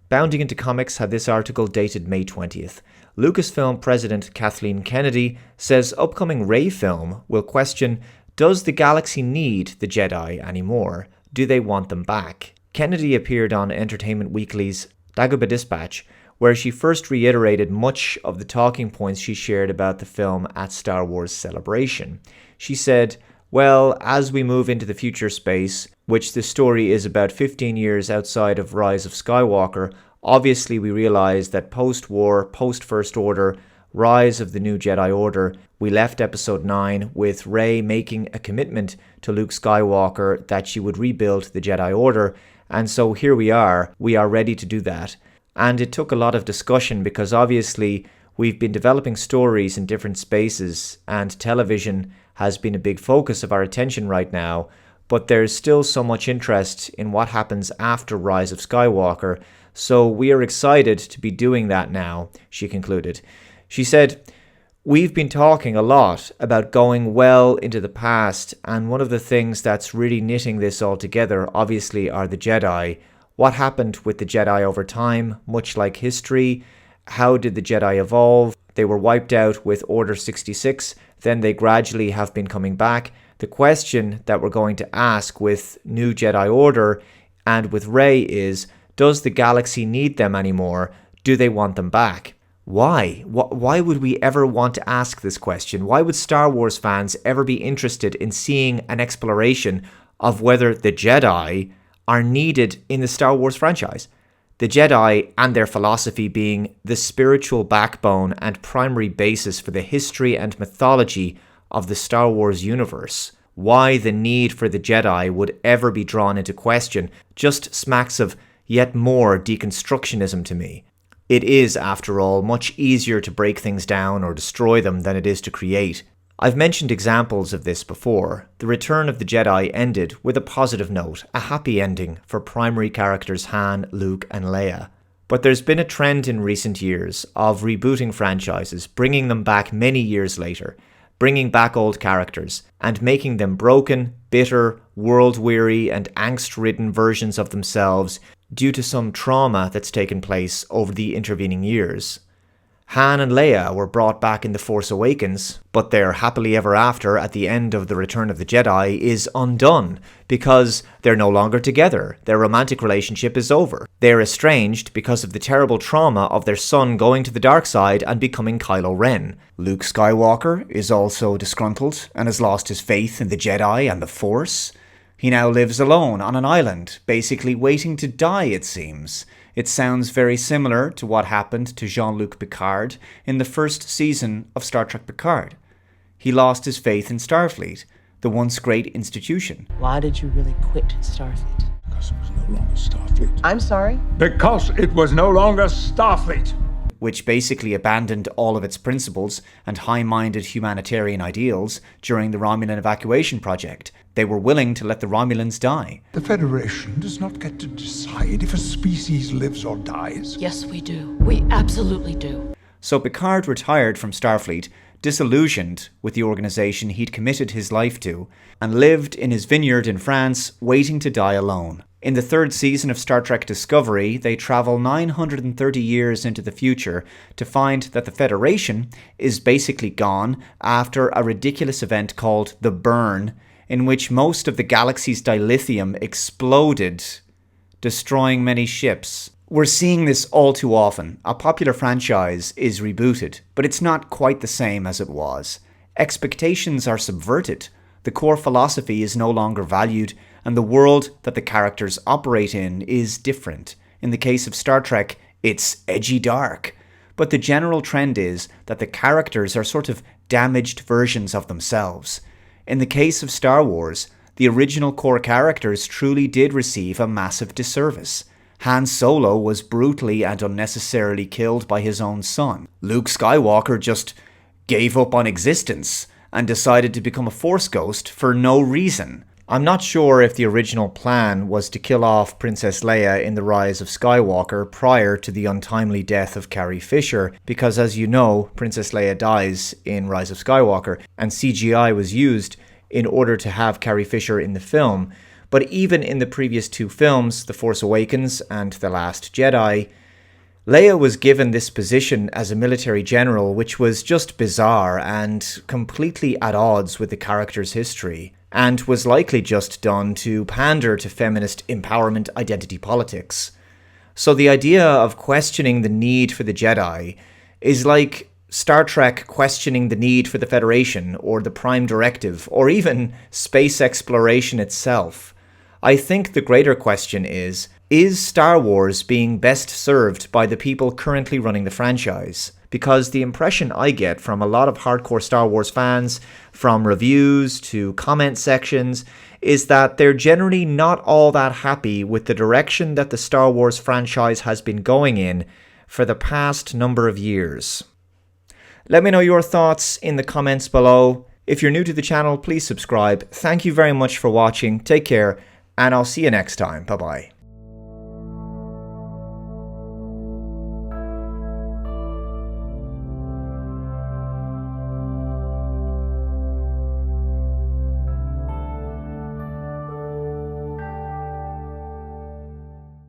Bounding into Comics had this article dated May 20th. Lucasfilm president Kathleen Kennedy says upcoming Rey film will question, does the galaxy need the Jedi anymore? Do they want them back? Kennedy appeared on Entertainment Weekly's Dagobah Dispatch, where she first reiterated much of the talking points she shared about the film at Star Wars Celebration. She said, well, as we move into the future space, which the story is about 15 years outside of Rise of Skywalker, obviously we realize that post-war, post-First Order, Rise of the New Jedi Order, we left Episode 9 with Rey making a commitment to Luke Skywalker that she would rebuild the Jedi Order, and so here we are ready to do that. And it took a lot of discussion because obviously we've been developing stories in different spaces and television has been a big focus of our attention right now, but there's still so much interest in what happens after Rise of Skywalker, so we are excited to be doing that now, she concluded. She said, we've been talking a lot about going well into the past, and one of the things that's really knitting this all together obviously are the Jedi. What happened with the Jedi over time, much like history? How did the Jedi evolve? They were wiped out with Order 66, then they gradually have been coming back. The question that we're going to ask with New Jedi Order and with Rey is, does the galaxy need them anymore? Do they want them back? Why? Why would we ever want to ask this question? Why would Star Wars fans ever be interested in seeing an exploration of whether the Jedi are needed in the Star Wars franchise? The Jedi and their philosophy being the spiritual backbone and primary basis for the history and mythology of the Star Wars universe. Why the need for the Jedi would ever be drawn into question just smacks of yet more deconstructionism to me. It is, after all, much easier to break things down or destroy them than it is to create. I've mentioned examples of this before. The Return of the Jedi ended with a positive note, a happy ending for primary characters Han, Luke, and Leia. But there's been a trend in recent years of rebooting franchises, bringing them back many years later, bringing back old characters, and making them broken, bitter, world-weary, and angst-ridden versions of themselves due to some trauma that's taken place over the intervening years. Han and Leia were brought back in The Force Awakens, but their happily ever after at the end of The Return of the Jedi is undone because they're no longer together. Their romantic relationship is over. They're estranged because of the terrible trauma of their son going to the dark side and becoming Kylo Ren. Luke Skywalker is also disgruntled and has lost his faith in the Jedi and the Force. He now lives alone on an island, basically waiting to die, it seems. It sounds very similar to what happened to Jean-Luc Picard in the first season of Star Trek Picard. He lost his faith in Starfleet, the once great institution. Why did you really quit Starfleet? Because it was no longer Starfleet. I'm sorry? Because it was no longer Starfleet. Which basically abandoned all of its principles and high-minded humanitarian ideals during the Romulan evacuation project. They were willing to let the Romulans die. The Federation does not get to decide if a species lives or dies. Yes, we do. We absolutely do. So Picard retired from Starfleet, disillusioned with the organization he'd committed his life to, and lived in his vineyard in France, waiting to die alone. In the third season of Star Trek Discovery, they travel 930 years into the future to find that the Federation is basically gone after a ridiculous event called the Burn, in which most of the galaxy's dilithium exploded, destroying many ships. We're seeing this all too often. A popular franchise is rebooted, but it's not quite the same as it was. Expectations are subverted. The core philosophy is no longer valued, and the world that the characters operate in is different. In the case of Star Trek, it's edgy dark. But the general trend is that the characters are sort of damaged versions of themselves. In the case of Star Wars, the original core characters truly did receive a massive disservice. Han Solo was brutally and unnecessarily killed by his own son. Luke Skywalker just gave up on existence and decided to become a Force ghost for no reason. I'm not sure if the original plan was to kill off Princess Leia in The Rise of Skywalker prior to the untimely death of Carrie Fisher, because as you know, Princess Leia dies in Rise of Skywalker, and CGI was used in order to have Carrie Fisher in the film. But even in the previous two films, The Force Awakens and The Last Jedi, Leia was given this position as a military general which was just bizarre and completely at odds with the character's history, and was likely just done to pander to feminist empowerment identity politics. So the idea of questioning the need for the Jedi is like Star Trek questioning the need for the Federation or the Prime Directive or even space exploration itself. I think the greater question is Star Wars being best served by the people currently running the franchise? Because the impression I get from a lot of hardcore Star Wars fans, from reviews to comment sections, is that they're generally not all that happy with the direction that the Star Wars franchise has been going in for the past number of years. Let me know your thoughts in the comments below. If you're new to the channel, please subscribe. Thank you very much for watching. Take care, and I'll see you next time. Bye-bye.